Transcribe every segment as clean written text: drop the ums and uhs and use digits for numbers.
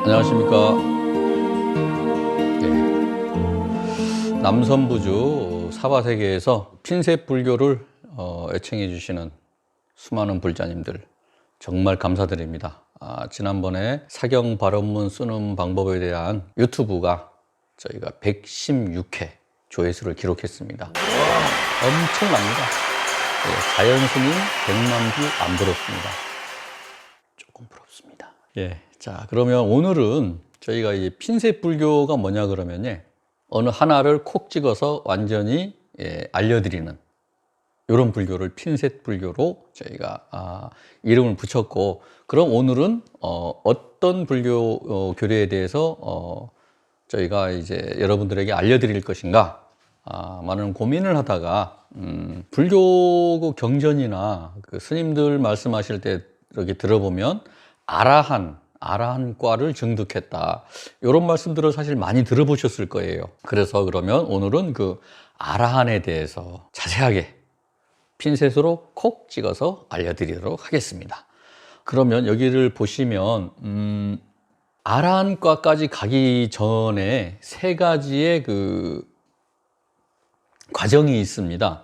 안녕하십니까. 네. 남선부주 사바세계에서 핀셋 불교를 애청해 주시는 수많은 불자님들 정말 감사드립니다. 지난번에 사경 발언문 쓰는 방법에 대한 유튜브가 저희가 116회 조회수를 기록했습니다. 엄청납니다. 자연스님 100만 뷰 안 부럽습니다. 조금 부럽습니다. 자, 그러면 오늘은 저희가 이 핀셋 불교가 뭐냐 그러면 어느 하나를 콕 찍어서 완전히 알려드리는 이런 불교를 핀셋 불교로 저희가 이름을 붙였고, 그럼 오늘은 어떤 불교 교리에 대해서 저희가 이제 여러분들에게 알려드릴 것인가 많은 고민을 하다가 불교 경전이나 그 스님들 말씀하실 때 이렇게 들어보면 아라한과를 증득했다, 이런 말씀들을 사실 많이 들어보셨을 거예요. 그래서 그러면 오늘은 그 아라한에 대해서 자세하게 핀셋으로 콕 찍어서 알려드리도록 하겠습니다. 그러면 여기를 보시면 아라한과까지 가기 전에 세 가지의 그 과정이 있습니다.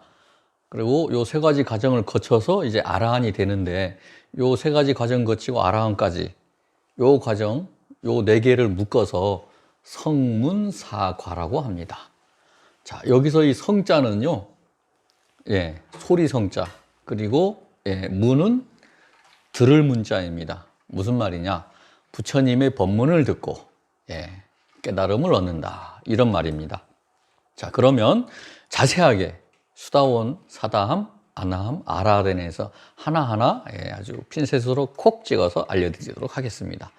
그리고 요 세 가지 과정을 거쳐서 이제 아라한이 되는데, 요 세 가지 과정 거치고 아라한까지 요 과정, 요 네 개를 묶어서 성문사과라고 합니다. 자, 여기서 이 성자는요, 소리 성자, 그리고 문은 들을 문자입니다. 무슨 말이냐? 부처님의 법문을 듣고 깨달음을 얻는다, 이런 말입니다. 자, 그러면 자세하게 수다원, 사다함, 아나함, 아라한에서 하나하나 아주 핀셋으로 콕 찍어서 알려드리도록 하겠습니다.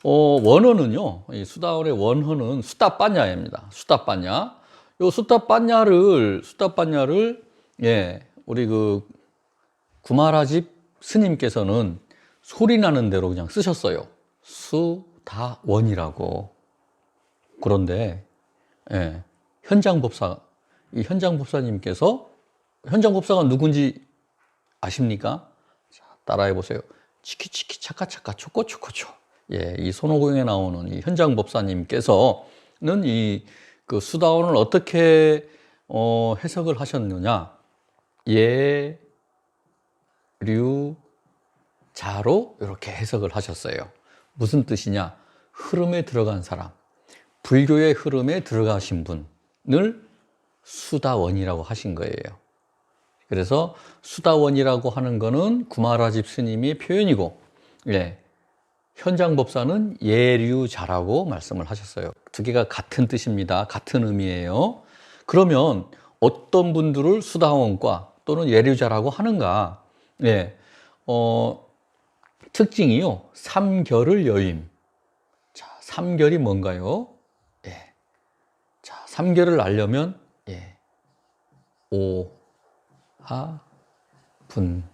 원어는요, 이 수다원의 원어는 수다빠냐입니다. 수다빠냐. 요 수다빠냐를 우리 그 구마라집 스님께서는 소리 나는 대로 그냥 쓰셨어요. 수다원이라고. 그런데 이 현장법사님께서, 현장법사가 누군지 아십니까? 자, 따라해 보세요. 치키치키 차카차카 초코초코초. 이 손오공에 나오는 이 현장법사님께서는 이 그 수다원을 어떻게 해석을 하셨느냐? 예류자로 이렇게 해석을 하셨어요. 무슨 뜻이냐? 흐름에 들어간 사람, 불교의 흐름에 들어가신 분을 수다원이라고 하신 거예요. 그래서 수다원이라고 하는 거는 구마라집 스님의 표현이고, 현장법사는 예류자라고 말씀을 하셨어요. 두 개가 같은 뜻입니다. 같은 의미예요. 그러면 어떤 분들을 수다원과 또는 예류자라고 하는가? 특징이요, 삼결을 여임. 자, 삼결이 뭔가요? 자, 삼결을 알려면 오, 하, 분,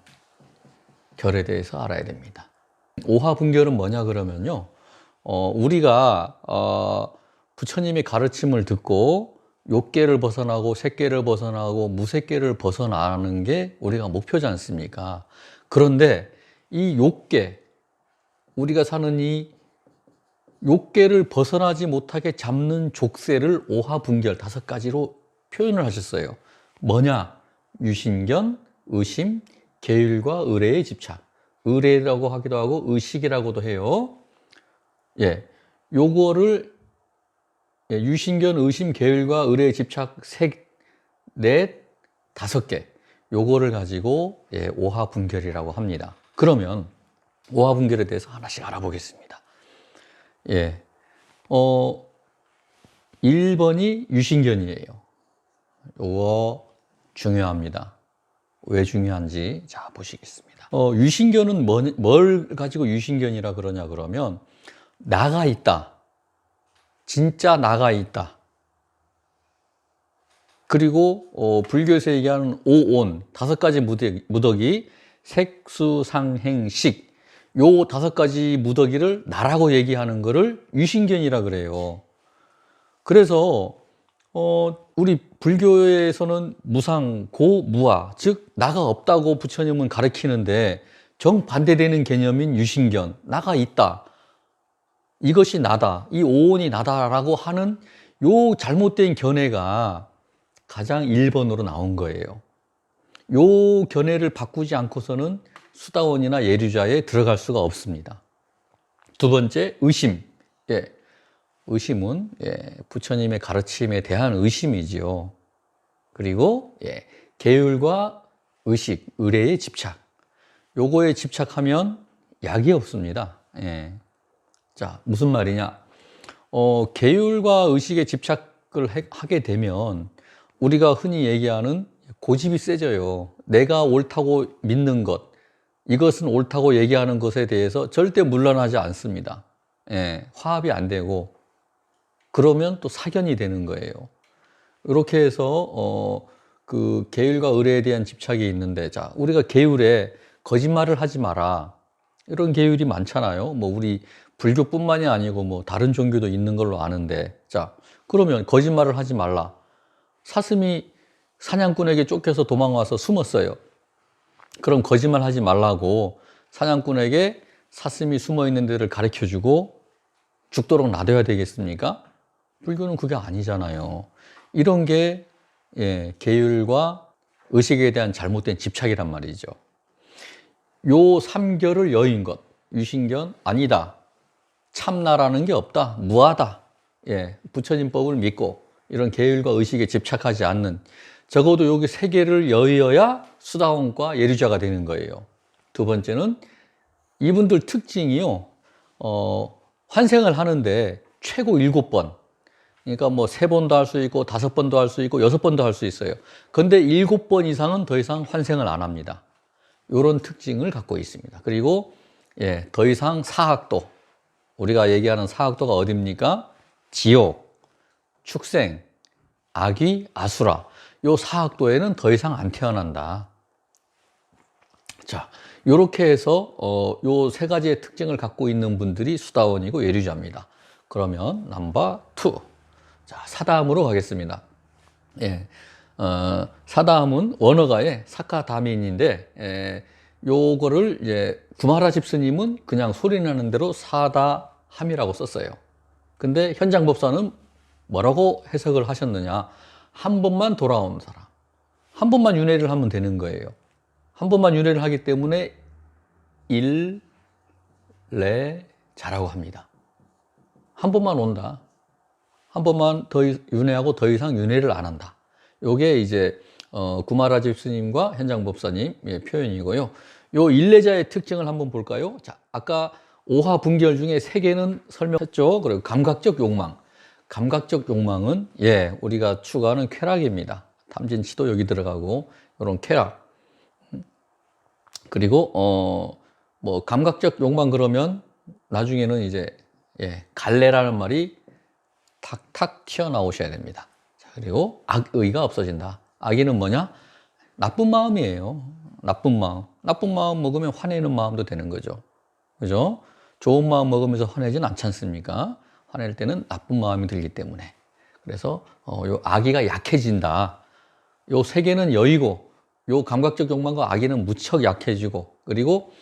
결에 대해서 알아야 됩니다. 오하분결은 뭐냐 그러면요, 우리가 부처님의 가르침을 듣고 욕계를 벗어나고 색계를 벗어나고 무색계를 벗어나는 게 우리가 목표지 않습니까? 그런데 이 욕계, 우리가 사는 이 욕계를 벗어나지 못하게 잡는 족쇄를 오하분결 5가지로 표현을 하셨어요. 뭐냐? 유신견, 의심, 계율과 의례의 집착. 의례라고 하기도 하고 의식이라고도 해요. 요거를 유신견, 의심, 계율과 의례의 집착 넷, 5개, 요거를 가지고 오하분결이라고 합니다. 그러면 오하분결에 대해서 하나씩 알아보겠습니다. 1번이 유신견이에요. 요거 중요합니다. 왜 중요한지 자 보시겠습니다. 유신견은 뭘 가지고 유신견이라 그러냐 그러면, 나가 있다, 진짜 나가 있다. 그리고 불교에서 얘기하는 오온, 5가지 무더기, 색수상행식, 요 5가지 무더기를 나라고 얘기하는 거를 유신견이라 그래요. 그래서 우리 불교에서는 무상, 고, 무아, 즉 나가 없다고 부처님은 가르치는데, 정반대되는 개념인 유신견, 나가 있다, 이것이 나다, 이 오온이 나다라고 하는 요 잘못된 견해가 가장 1번으로 나온 거예요. 요 견해를 바꾸지 않고서는 수다원이나 예류자에 들어갈 수가 없습니다. 두 번째, 의심. 예, 의심은 부처님의 가르침에 대한 의심이지요. 그리고 계율과 의식, 의례에 집착. 요거에 집착하면 약이 없습니다. 자, 무슨 말이냐? 계율과 의식에 집착을 하게 되면 우리가 흔히 얘기하는 고집이 세져요. 내가 옳다고 믿는 것, 이것은 옳다고 얘기하는 것에 대해서 절대 물러나지 않습니다. 화합이 안 되고, 그러면 또 사견이 되는 거예요. 이렇게 해서 그 계율과 의례에 대한 집착이 있는데, 자, 우리가 계율에 거짓말을 하지 마라, 이런 계율이 많잖아요. 뭐 우리 불교뿐만이 아니고 뭐 다른 종교도 있는 걸로 아는데, 자, 그러면 거짓말을 하지 말라. 사슴이 사냥꾼에게 쫓겨서 도망와서 숨었어요. 그럼 거짓말 하지 말라고 사냥꾼에게 사슴이 숨어 있는 데를 가르쳐 주고 죽도록 놔둬야 되겠습니까? 불교는 그게 아니잖아요. 이런 게 계율과 의식에 대한 잘못된 집착이란 말이죠. 요 삼결을 여인 것, 유신견 아니다, 참나라는 게 없다, 무하다, 부처님 법을 믿고 이런 계율과 의식에 집착하지 않는, 적어도 여기 세 개를 여의어야 수다원과 예류자가 되는 거예요. 두 번째는 이분들 특징이요, 환생을 하는데 최고 7번, 그러니까 뭐 3번도 할 수 있고 5번도 할 수 있고 6번도 할 수 있어요. 근데 7번 이상은 더 이상 환생을 안 합니다. 이런 특징을 갖고 있습니다. 그리고 더 이상 사학도, 우리가 얘기하는 사학도가 어디입니까? 지옥, 축생, 악귀, 아수라, 요 사학도에는 더 이상 안 태어난다. 자, 요렇게 해서 요 세 가지의 특징을 갖고 있는 분들이 수다원이고 예류자입니다. 그러면 넘버 2. 자, 사다함으로 가겠습니다. 사다함은 원어가의 사카다민인데, 요거를 이제 구마라집 스님은 그냥 소리나는 대로 사다함이라고 썼어요. 근데 현장법사는 뭐라고 해석을 하셨느냐? 한 번만 돌아온 사람, 한 번만 윤회를 하면 되는 거예요. 한 번만 윤회를 하기 때문에 일례자라고 합니다. 한 번만 온다, 한 번만 더 윤회하고 더 이상 윤회를 안 한다. 요게 이제 구마라집 스님과 현장법사님 표현이고요. 요 일례자의 특징을 한번 볼까요? 자, 아까 오하 분결 중에 3개는 설명했죠. 그리고 감각적 욕망. 감각적 욕망은 우리가 추구하는 쾌락입니다. 탐진치도 여기 들어가고 이런 쾌락. 그리고 뭐 감각적 욕망 그러면 나중에는 이제 갈래라는 말이 탁탁 튀어나오셔야 됩니다. 자, 그리고 악의가 없어진다. 악의는 뭐냐? 나쁜 마음이에요. 나쁜 마음. 나쁜 마음 먹으면 화내는 마음도 되는 거죠. 그죠? 좋은 마음 먹으면서 화내진 않지 않습니까? 화낼 때는 나쁜 마음이 들기 때문에. 그래서 요 악의가 약해진다. 요 3개는 여의고, 요 감각적 욕망과 악의는 무척 약해지고, 그리고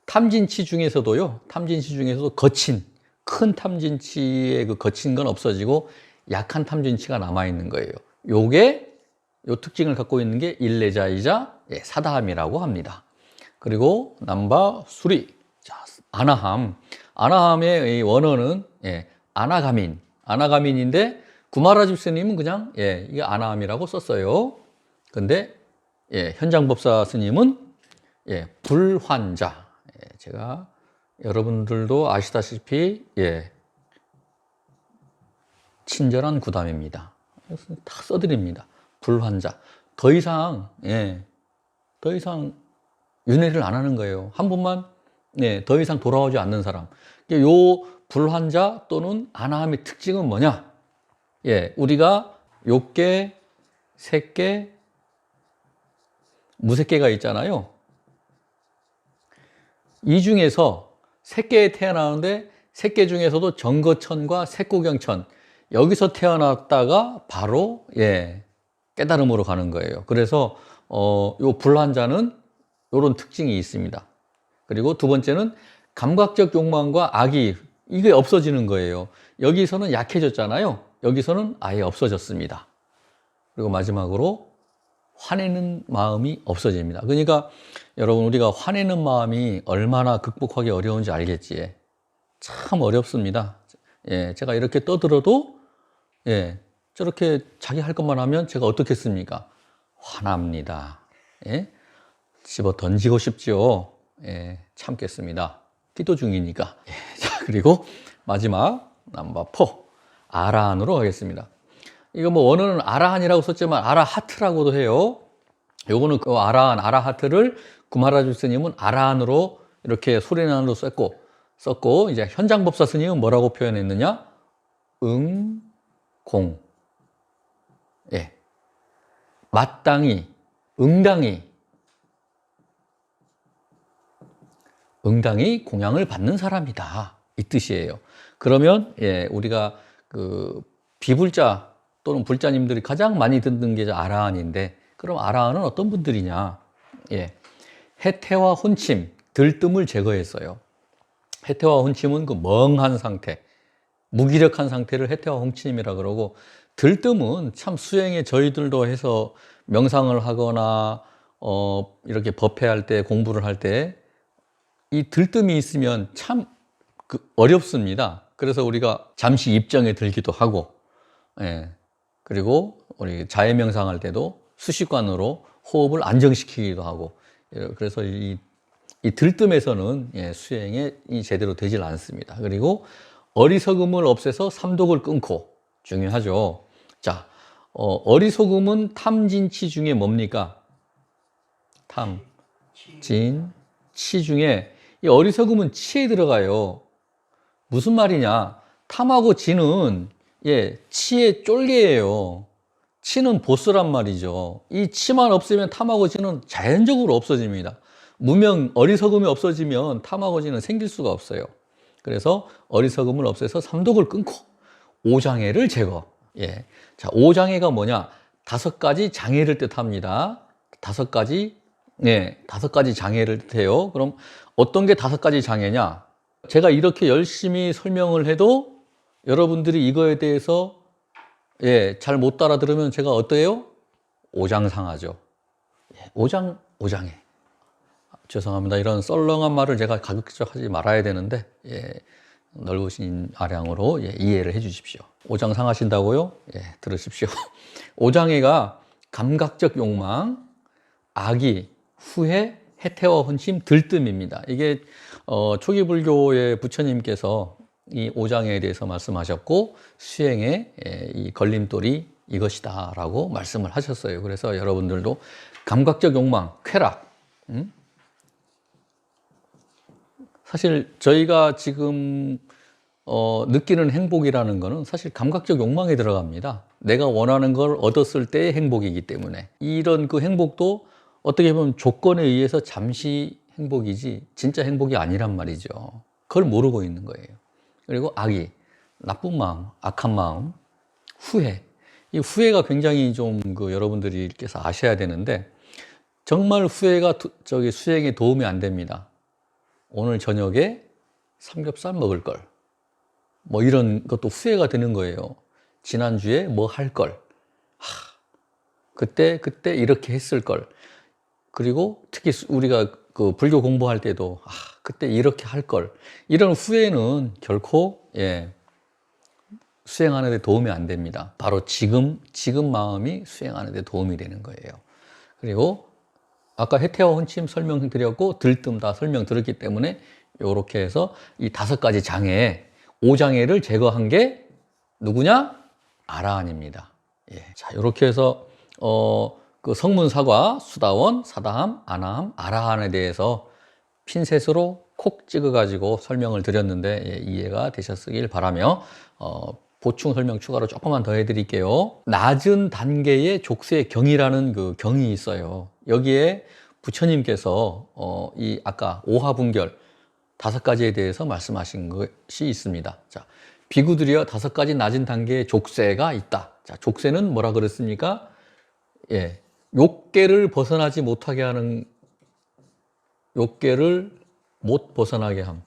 탐진치 중에서도요, 탐진치 중에서도 거친, 큰 탐진치의 그 거친 건 없어지고 약한 탐진치가 남아있는 거예요. 요게 요 특징을 갖고 있는 게 일례자이자 사다함이라고 합니다. 그리고 넘버 3. 자, 아나함. 아나함의 원어는 아나가민. 아나가민인데 구마라집 스님은 그냥 이게 아나함이라고 썼어요. 근데 현장법사 스님은 불환자. 제가 여러분들도 아시다시피 친절한 구담입니다. 다 써드립니다. 불환자. 더 이상 윤회를 안 하는 거예요. 한 번만 더 이상 돌아오지 않는 사람. 요 불환자 또는 아나함의 특징은 뭐냐? 우리가 욕계, 색계, 무색계가 있잖아요. 이 중에서 색계에 태어나는데, 색계 중에서도 정거천과 색고경천, 여기서 태어났다가 바로 깨달음으로 가는 거예요. 그래서 요 불환자는 요런 특징이 있습니다. 그리고 두 번째는 감각적 욕망과 악의, 이게 없어지는 거예요. 여기서는 약해졌잖아요. 여기서는 아예 없어졌습니다. 그리고 마지막으로 화내는 마음이 없어집니다. 그러니까 여러분, 우리가 화내는 마음이 얼마나 극복하기 어려운지 알겠지. 참 어렵습니다. 예, 제가 이렇게 떠들어도 예, 저렇게 자기 할 것만 하면 제가 어떻겠습니까? 화납니다. 예? 집어 던지고 싶지요. 예, 참겠습니다. 기도 중이니까. 예, 자, 그리고 마지막 넘버 4 아라한으로 가겠습니다. 이거 뭐 원어는 아라한이라고 썼지만 아라하트라고도 해요. 요거는 그 아라한, 아라하트를 구마라주 스님은 아라한으로 이렇게 소리난으로 썼고 이제 현장법사 스님은 뭐라고 표현했느냐? 공. 예. 마땅히, 응당히 공양을 받는 사람이다. 이 뜻이에요. 그러면 예, 우리가 그 비불자 또는 불자님들이 가장 많이 듣는 게 아라한인데, 그럼 아라한은 어떤 분들이냐? 예. 해태와 혼침, 들뜸을 제거했어요. 해태와 혼침은 그 멍한 상태, 무기력한 상태를 해태와 혼침이라 그러고, 들뜸은 참 수행에 저희들도 해서 명상을 하거나 이렇게 법회할 때, 공부를 할 때 이 들뜸이 있으면 참 어렵습니다. 그래서 우리가 잠시 입정에 들기도 하고, 예. 그리고 우리 자해 명상할 때도 수식관으로 호흡을 안정시키기도 하고, 그래서 이 들뜸에서는 예, 수행에 제대로 되질 않습니다. 그리고 어리석음을 없애서 삼독을 끊고, 중요하죠. 자, 어리석음은 탐진치 중에 뭡니까? 치 중에 이 어리석음은 치에 들어가요. 무슨 말이냐? 탐하고 진은 예, 치의 쫄개예요. 치는 보스란 말이죠. 이 치만 없으면 탐하고 진은 자연적으로 없어집니다. 어리석음이 없어지면 탐하고 진은 생길 수가 없어요. 그래서 어리석음을 없애서 삼독을 끊고 오장애를 제거. 예. 자, 오장애가 뭐냐? 5가지 장애를 뜻합니다. 5가지 장애를 뜻해요. 그럼 어떤 게 5가지 장애냐? 제가 이렇게 열심히 설명을 해도 여러분들이 이거에 대해서 예, 잘 못 따라들으면 제가 어때요? 오장상하죠. 예, 오장애. 죄송합니다. 이런 썰렁한 말을 제가 가급적 하지 말아야 되는데, 예, 넓으신 아량으로 예, 이해를 해 주십시오. 오장상하신다고요? 예, 들으십시오. 오장애가 감각적 욕망, 악의, 후회, 해태와 혼침, 들뜸입니다. 이게 초기 불교의 부처님께서 이 오장애에 대해서 말씀하셨고, 수행의 이 걸림돌이 이것이다 라고 말씀을 하셨어요. 그래서 여러분들도 감각적 욕망, 쾌락, 사실 저희가 지금 느끼는 행복이라는 거는 사실 감각적 욕망에 들어갑니다. 내가 원하는 걸 얻었을 때의 행복이기 때문에, 이런 그 행복도 어떻게 보면 조건에 의해서 잠시 행복이지 진짜 행복이 아니란 말이죠. 그걸 모르고 있는 거예요. 그리고 악의, 나쁜 마음, 악한 마음, 후회. 이 후회가 굉장히 좀 여러분들께서 아셔야 되는데, 정말 후회가 수행에 도움이 안 됩니다. 오늘 저녁에 삼겹살 먹을 걸, 뭐 이런 것도 후회가 되는 거예요. 지난주에 뭐 할 걸, 그때 이렇게 했을 걸. 그리고 특히 우리가 그 불교 공부할 때도 그때 이렇게 할 걸. 이런 후회는 결코 예, 수행하는 데 도움이 안 됩니다. 바로 지금 마음이 수행하는 데 도움이 되는 거예요. 그리고 아까 해태와 혼침 설명드렸고 들뜸 다 설명드렸기 때문에 이렇게 해서 이 5가지 장애, 5장애를 제거한 게 누구냐? 아라한입니다. 예. 자, 이렇게 해서 그 성문사과, 수다원, 사다함, 아나함, 아라한에 대해서 핀셋으로 콕 찍어가지고 설명을 드렸는데 예, 이해가 되셨길 바라며 보충 설명 추가로 조금만 더 해드릴게요. 낮은 단계의 족쇄 경이라는 그 경이 있어요. 여기에 부처님께서 이 아까 오하분결 5가지에 대해서 말씀하신 것이 있습니다. 자, 비구들이여 5가지 낮은 단계의 족쇄가 있다. 자, 족쇄는 뭐라 그랬습니까? 예, 욕계를 벗어나지 못하게 하는, 욕계를 못 벗어나게 함.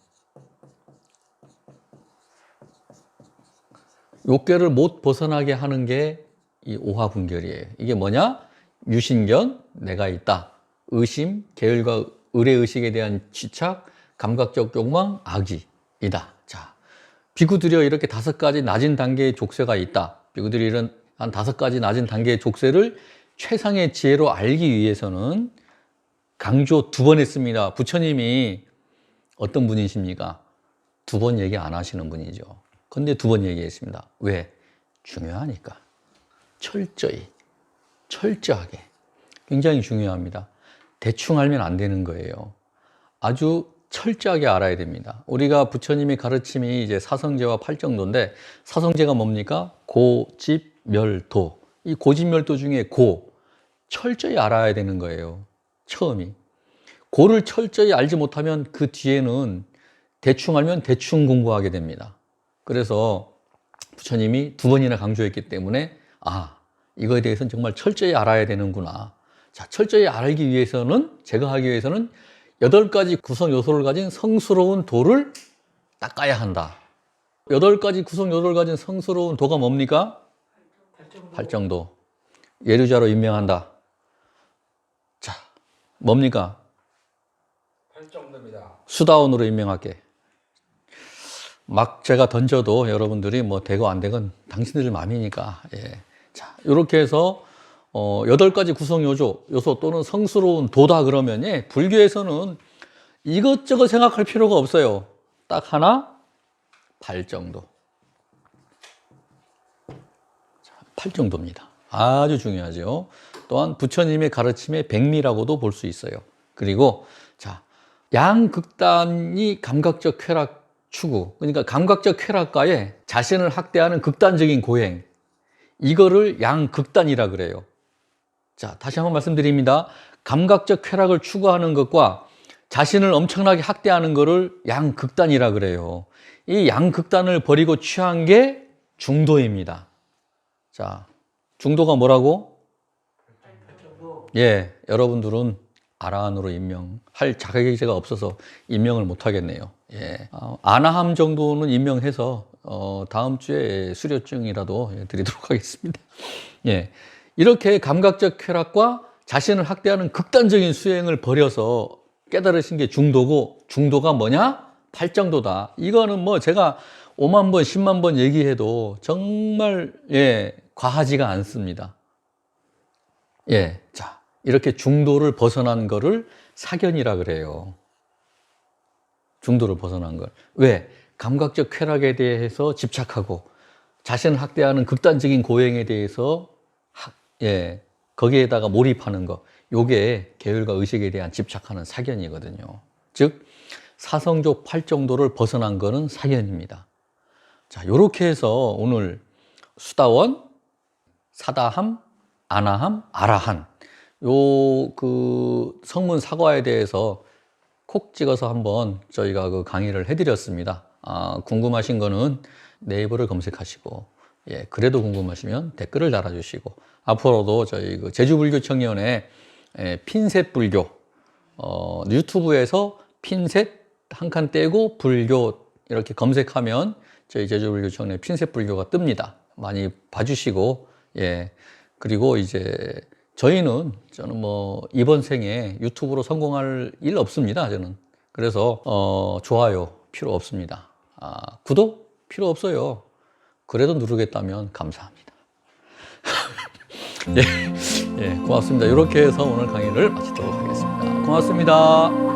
요괴를 못 벗어나게 하는 게 이 오화분결이에요. 이게 뭐냐? 유신견, 내가 있다. 의심, 계율과 의뢰의식에 대한 집착, 감각적 욕망, 악의이다. 자, 비구들여 이렇게 5가지 낮은 단계의 족쇄가 있다. 비구들이 이런 한 5가지 낮은 단계의 족쇄를 최상의 지혜로 알기 위해서는 강조 2번 했습니다. 부처님이 어떤 분이십니까? 2번 얘기 안 하시는 분이죠. 근데 2번 얘기했습니다. 왜? 중요하니까. 철저하게. 굉장히 중요합니다. 대충 알면 안 되는 거예요. 아주 철저하게 알아야 됩니다. 우리가 부처님의 가르침이 이제 사성제와 팔정도인데, 사성제가 뭡니까? 고집멸도. 이 고집멸도 중에 철저히 알아야 되는 거예요. 처음이. 고를 철저히 알지 못하면 그 뒤에는 대충 알면 대충 공부하게 됩니다. 그래서 부처님이 2번이나 강조했기 때문에 이거에 대해서는 정말 철저히 알아야 되는구나. 자, 철저히 알기 위해서는, 제거하기 위해서는 8가지 구성 요소를 가진 성스러운 도를 닦아야 한다. 8가지 구성 요소를 가진 성스러운 도가 뭡니까? 팔정도. 예류자로 임명한다. 자, 뭡니까? 팔정도입니다. 수다원으로 임명할게. 막 제가 던져도 여러분들이 뭐 되고 안 되건 당신들 마음이니까. 예. 자, 이렇게 해서 8가지 구성 요소 또는 성스러운 도다 그러면 불교에서는 이것저것 생각할 필요가 없어요. 딱 하나, 팔정도. 자, 팔정도입니다. 아주 중요하죠. 또한 부처님의 가르침의 백미라고도 볼 수 있어요. 그리고 자, 양극단이 감각적 쾌락 추구, 그러니까 감각적 쾌락과의 자신을 학대하는 극단적인 고행, 이거를 양극단이라 그래요. 자, 다시 한번 말씀드립니다. 감각적 쾌락을 추구하는 것과 자신을 엄청나게 학대하는 것을 양극단이라 그래요. 이 양극단을 버리고 취한 게 중도입니다. 자, 중도가 뭐라고? 예, 여러분들은 아라한으로 임명할 자격제가 없어서 임명을 못 하겠네요. 예, 아나함 정도는 임명해서 다음 주에 수료증이라도 드리도록 하겠습니다. 예, 이렇게 감각적 쾌락과 자신을 학대하는 극단적인 수행을 버려서 깨달으신 게 중도고, 중도가 뭐냐? 팔정도다. 이거는 뭐 제가 5만 번, 10만 번 얘기해도 정말 과하지가 않습니다. 예, 자, 이렇게 중도를 벗어난 거를 사견이라 그래요. 중도를 벗어난 걸. 왜? 감각적 쾌락에 대해서 집착하고 자신을 학대하는 극단적인 고행에 대해서 거기에다가 몰입하는 거. 요게 계율과 의식에 대한 집착하는 사견이거든요. 즉 사성조 팔정도를 벗어난 거는 사견입니다. 자, 요렇게 해서 오늘 수다원, 사다함, 아나함, 아라한 요 그 성문 사과에 대해서 콕 찍어서 한번 저희가 그 강의를 해드렸습니다. 궁금하신 거는 네이버를 검색하시고, 그래도 궁금하시면 댓글을 달아주시고, 앞으로도 저희 그 제주불교 청년의 핀셋 불교, 유튜브에서 핀셋 한 칸 떼고 불교 이렇게 검색하면 저희 제주불교 청년의 핀셋 불교가 뜹니다. 많이 봐주시고, 그리고 이제 저는 뭐 이번 생에 유튜브로 성공할 일 없습니다. 저는. 그래서 좋아요 필요 없습니다. 구독 필요 없어요. 그래도 누르겠다면 감사합니다. 고맙습니다. 이렇게 해서 오늘 강의를 마치도록 하겠습니다. 고맙습니다.